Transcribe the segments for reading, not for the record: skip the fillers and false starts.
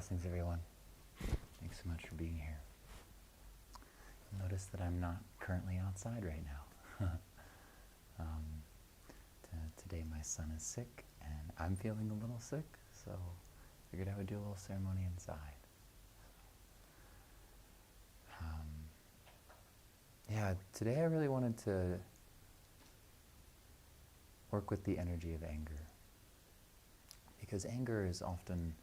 Blessings, everyone. Thanks so much for being here. Notice that I'm not currently outside right now. Today my son is sick, and I'm feeling a little sick, so figured I would do a little ceremony inside. Today I really wanted to work with the energy of anger, because anger is often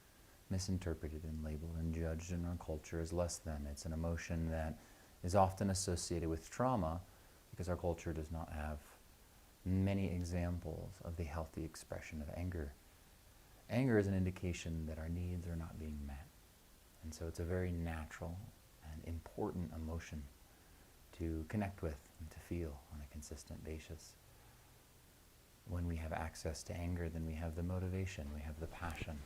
misinterpreted and labeled and judged in our culture as less than. It's an emotion that is often associated with trauma because our culture does not have many examples of the healthy expression of anger. Anger is an indication that our needs are not being met. And so it's a very natural and important emotion to connect with and to feel on a consistent basis. When we have access to anger, then we have the motivation, we have the passion,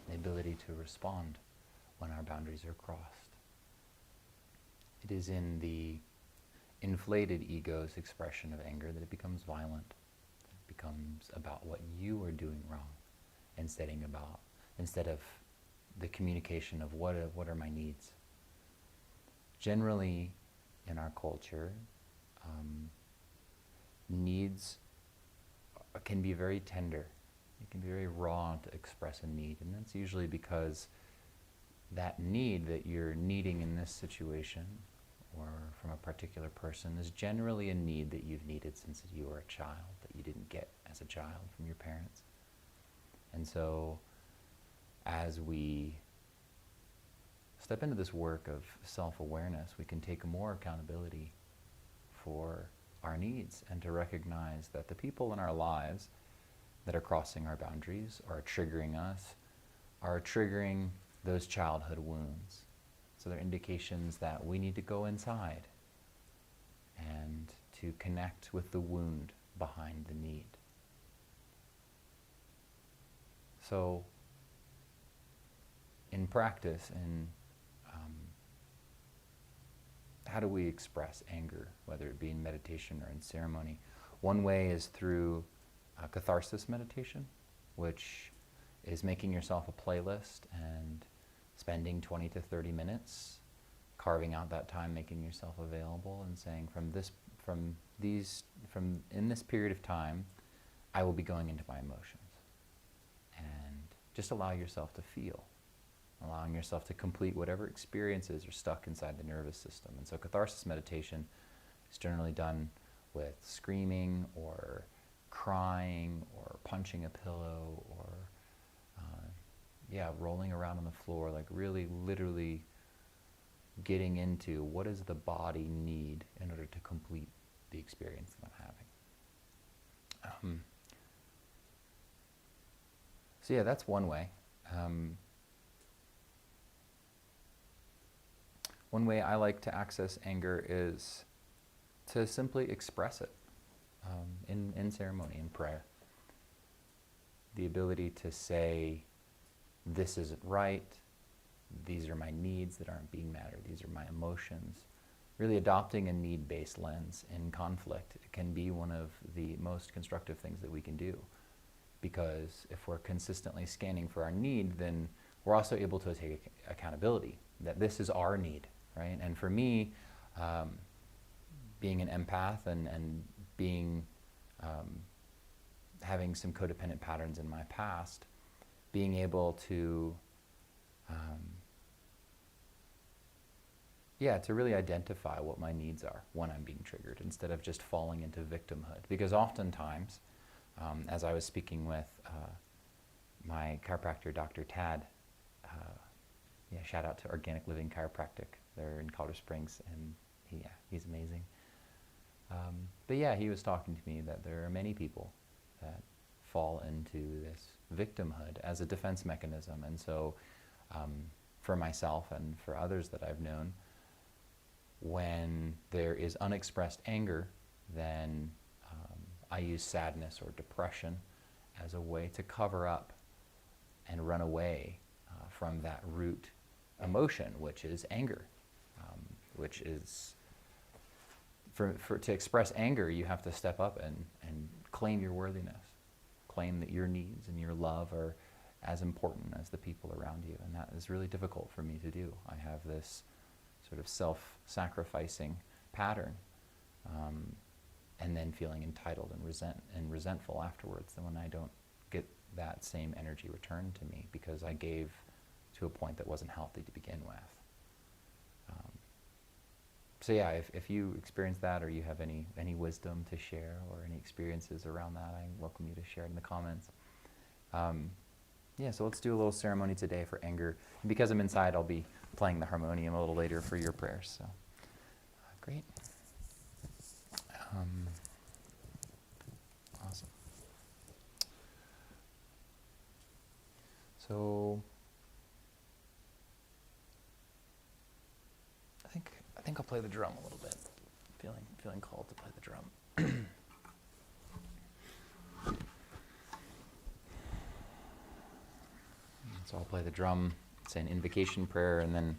the ability to respond when our boundaries are crossed. It is in the inflated ego's expression of anger that it becomes violent. It becomes about what you are doing wrong instead of the communication of what are my needs. Generally, in our culture, needs can be very tender. It can be very raw to express a need, and that's usually because that need that you're needing in this situation or from a particular person is generally a need that you've needed since you were a child, that you didn't get as a child from your parents. And so as we step into this work of self-awareness, we can take more accountability for our needs and to recognize that the people in our lives that are crossing our boundaries or are triggering us are triggering those childhood wounds. So they're indications that we need to go inside and to connect with the wound behind the need. So in practice, how do we express anger, whether it be in meditation or in ceremony? One way is through catharsis meditation, which is making yourself a playlist and spending 20 to 30 minutes carving out that time, making yourself available and saying, in this period of time, I will be going into my emotions. And just allow yourself to feel, allowing yourself to complete whatever experiences are stuck inside the nervous system. And so catharsis meditation is generally done with screaming or crying or punching a pillow or rolling around on the floor, like really literally getting into what does the body need in order to complete the experience that I'm having. That's one way. One way I like to access anger is to simply express it in ceremony, in prayer. The ability to say, this isn't right, these are my needs that aren't being met, or these are my emotions. Really adopting a need-based lens in conflict can be one of the most constructive things that we can do. Because if we're consistently scanning for our need, then we're also able to take accountability, that this is our need, right? And for me, being an empath and being, having some codependent patterns in my past, being able to, to really identify what my needs are when I'm being triggered, instead of just falling into victimhood. Because oftentimes, as I was speaking with my chiropractor, Dr. Tad, shout out to Organic Living Chiropractic. They're in Colorado Springs, and he's amazing. He was talking to me that there are many people that fall into this victimhood as a defense mechanism. And so for myself and for others that I've known, when there is unexpressed anger, then I use sadness or depression as a way to cover up and run away from that root emotion, which is anger, which is, to express anger, you have to step up and claim your worthiness, claim that your needs and your love are as important as the people around you. And that is really difficult for me to do. I have this sort of self-sacrificing pattern, and then feeling entitled and resentful afterwards when I don't get that same energy returned to me because I gave to a point that wasn't healthy to begin with. So yeah, if you experience that, or you have any wisdom to share or any experiences around that, I welcome you to share it in the comments. Yeah, so let's do a little ceremony today for anger. And because I'm inside, I'll be playing the harmonium a little later for your prayers. So great. Awesome. So I think I'll play the drum a little bit. Feeling called to play the drum. So I'll play the drum, say an invocation prayer, and then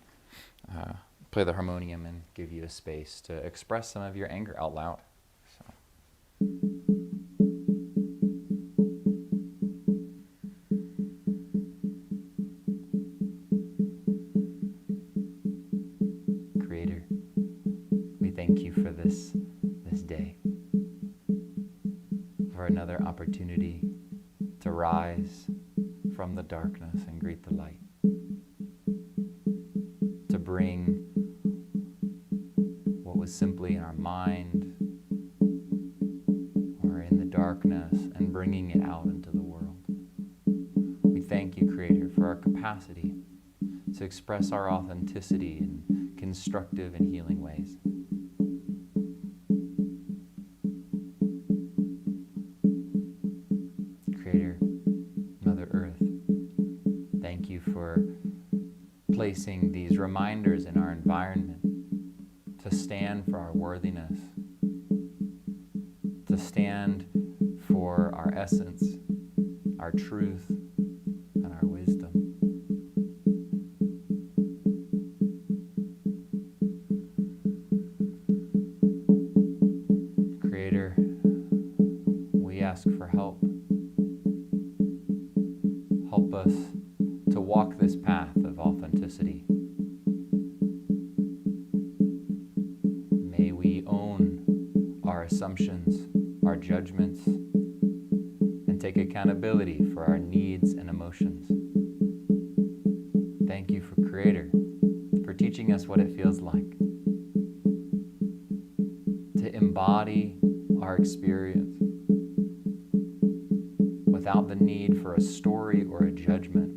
play the harmonium and give you a space to express some of your anger out loud. So. Creator, we thank you for this day, for another opportunity to rise from the darkness and greet the light, to bring what was simply in our mind or in the darkness and bringing it out into the world. We thank you, Creator, for our capacity to express our authenticity in constructive and healing ways. Creator, Mother Earth, thank you for placing these reminders in our environment to stand for our worthiness, to stand for our essence, our truth, and our wisdom. Creator, we ask for help. Help us to walk this path of authenticity. May we own our assumptions, our judgments, and take accountability for our needs and emotions. Thank you, for Creator, for teaching us what it feels like to embody our experience without the need for a story or a judgment,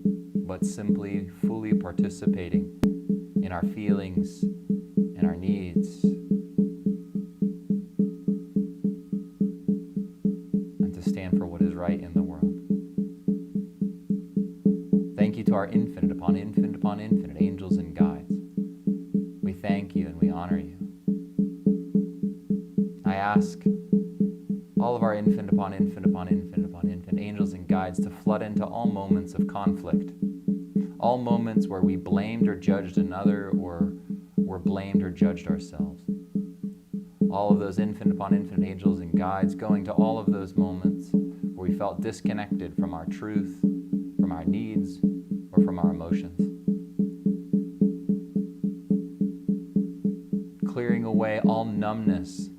but simply fully participating in our feelings and our needs, and to stand for what is right in the world. Thank you to our infinite upon infinite upon infinite angels and guides. We thank you and we honor you. I ask all of our infinite upon infinite upon infinite upon infinite angels and guides to flood into all moments of conflict, all moments where we blamed or judged another, or were blamed or judged ourselves. All of those infinite upon infinite angels and guides going to all of those moments where we felt disconnected from our truth, from our needs, or from our emotions. Clearing away all numbness,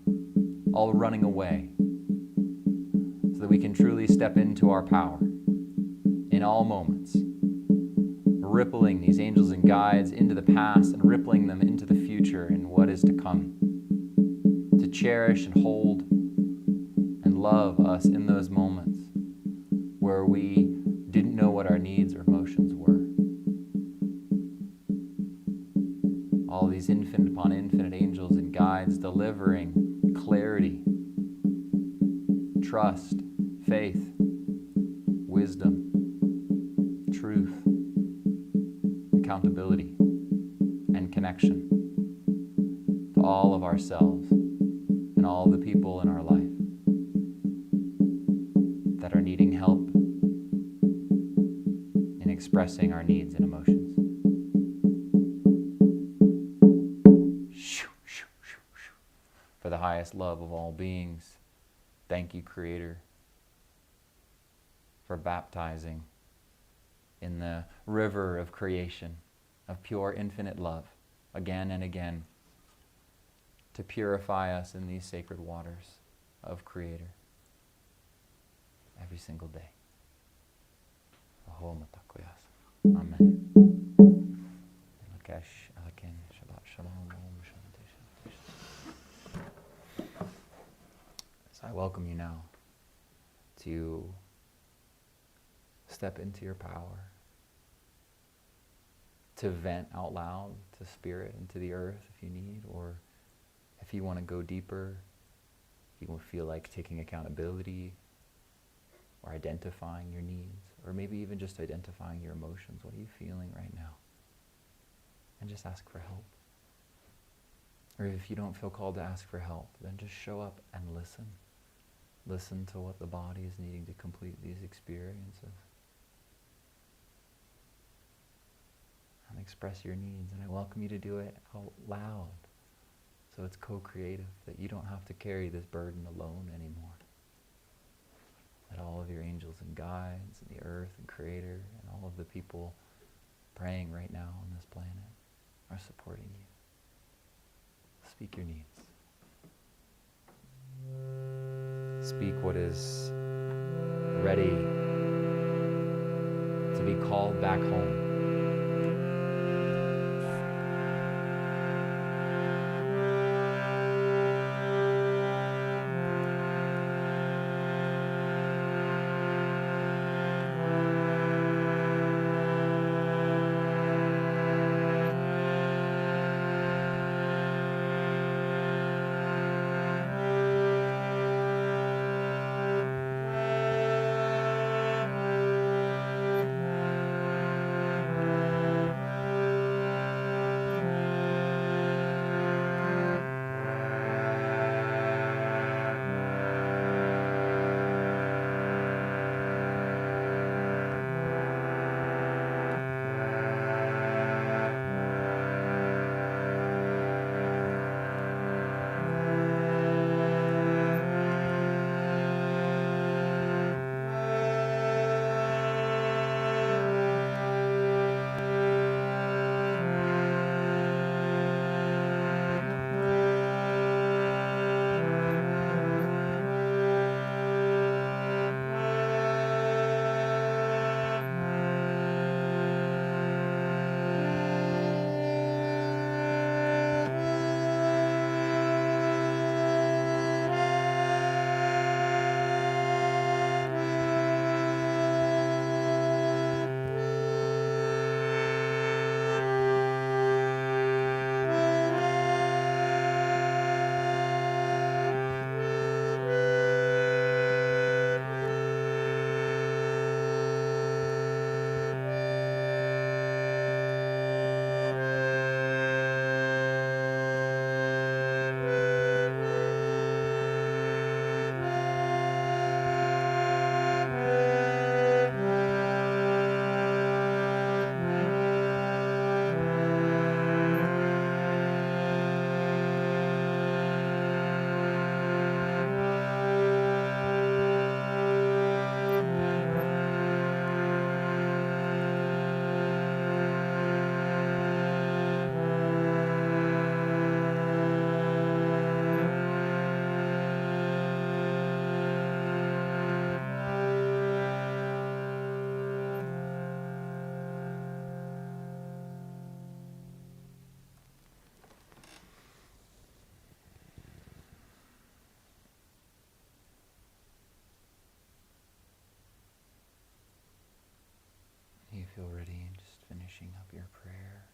all running away, so that we can truly step into our power in all moments, rippling these angels and guides into the past and rippling them into the future and what is to come, to cherish and hold and love us in those moments where we didn't know what our needs or emotions were. All these infinite upon infinite angels and guides delivering clarity, trust, faith, wisdom, truth, accountability, and connection to all of ourselves and all the people in our life that are needing help in expressing our needs and emotions. For the highest love of all beings, thank you, Creator, for baptizing in the river of creation, of pure infinite love, again and again, to purify us in these sacred waters of Creator every single day. Amen. So I welcome you now to step into your power, to vent out loud to Spirit and to the earth if you need, or if you want to go deeper, if you feel like taking accountability or identifying your needs, or maybe even just identifying your emotions. What are you feeling right now? And just ask for help. Or if you don't feel called to ask for help, then just show up and listen. Listen to what the body is needing to complete these experiences. And express your needs. And I welcome you to do it out loud. So it's co-creative, that you don't have to carry this burden alone anymore. That all of your angels and guides, and the earth and Creator, and all of the people praying right now on this planet are supporting you. Speak your needs. Speak what is ready to be called back home. You feel ready, just finishing up your prayer.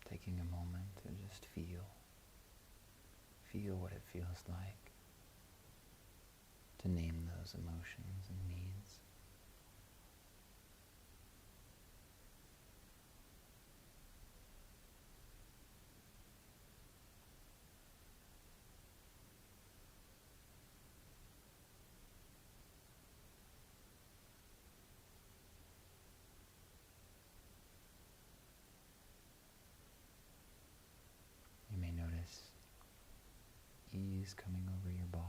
Taking a moment to just feel what it feels like to name those emotions and needs. You may notice ease coming over your body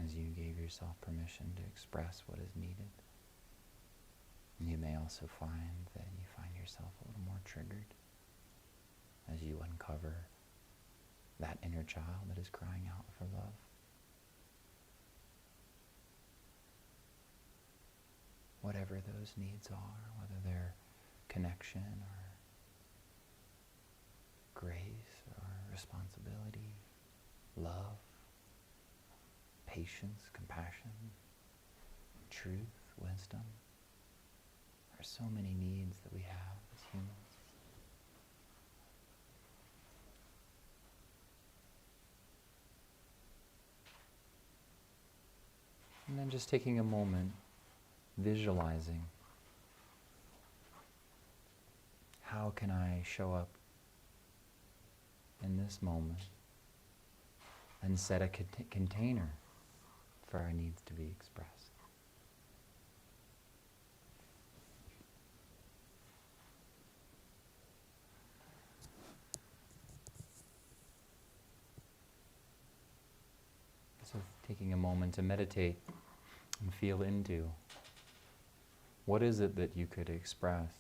as you gave yourself yourself permission to express what is needed. And you may also find that you find yourself a little more triggered as you uncover that inner child that is crying out for love. Whatever those needs are, whether they're connection or grace or responsibility, love, patience, compassion, truth, wisdom. There are so many needs that we have as humans. And then just taking a moment, visualizing, how can I show up in this moment and set a container for our needs to be expressed. So taking a moment to meditate and feel into what is it that you could express?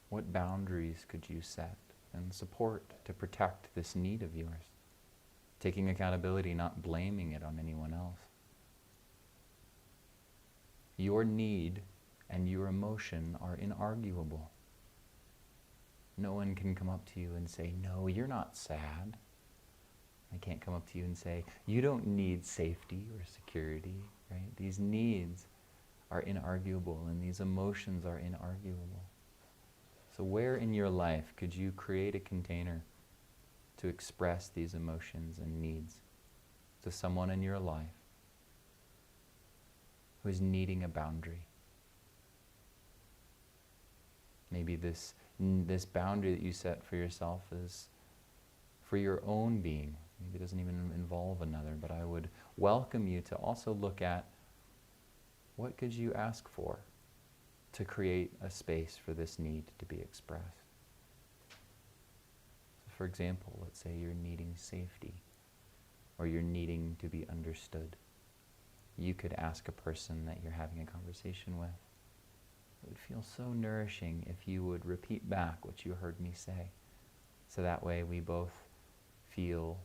What boundaries could you set and support to protect this need of yours? Taking accountability, not blaming it on anyone else. Your need and your emotion are inarguable. No one can come up to you and say, no, you're not sad. They can't come up to you and say, you don't need safety or security, right? These needs are inarguable and these emotions are inarguable. So where in your life could you create a container to express these emotions and needs to someone in your life who is needing a boundary? Maybe this boundary that you set for yourself is for your own being. Maybe it doesn't even involve another, but I would welcome you to also look at what could you ask for to create a space for this need to be expressed. So for example, let's say you're needing safety or you're needing to be understood. You could ask a person that you're having a conversation with. It would feel so nourishing if you would repeat back what you heard me say. So that way we both feel,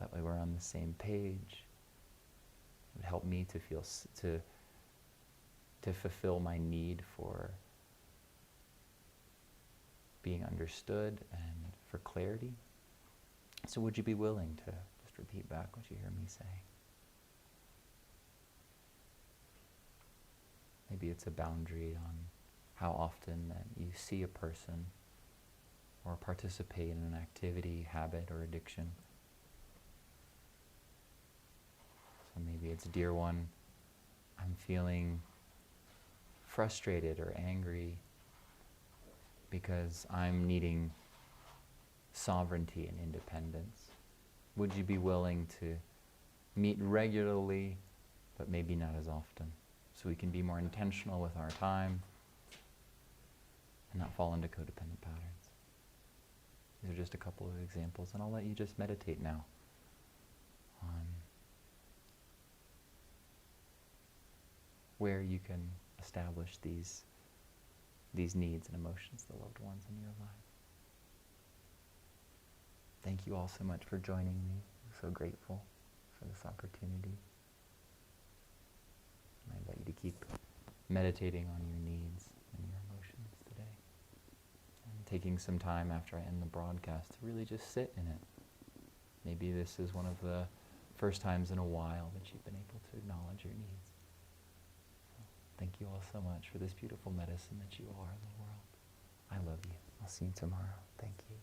that way we're on the same page. It would help me to feel, to fulfill my need for being understood and for clarity. So would you be willing to just repeat back what you hear me say? Maybe it's a boundary on how often that you see a person or participate in an activity, habit, or addiction. So maybe it's, dear one, I'm feeling frustrated or angry because I'm needing sovereignty and independence. Would you be willing to meet regularly, but maybe not as often, so we can be more intentional with our time and not fall into codependent patterns? These are just a couple of examples, and I'll let you just meditate now on where you can establish these needs and emotions, the loved ones in your life. Thank you all so much for joining me. I'm so grateful for this opportunity. And I invite you to keep meditating on your needs and your emotions today. And taking some time after I end the broadcast to really just sit in it. Maybe this is one of the first times in a while that you've been able to acknowledge your needs. Thank you all so much for this beautiful medicine that you are in the world. I love you. I'll see you tomorrow. Thank you.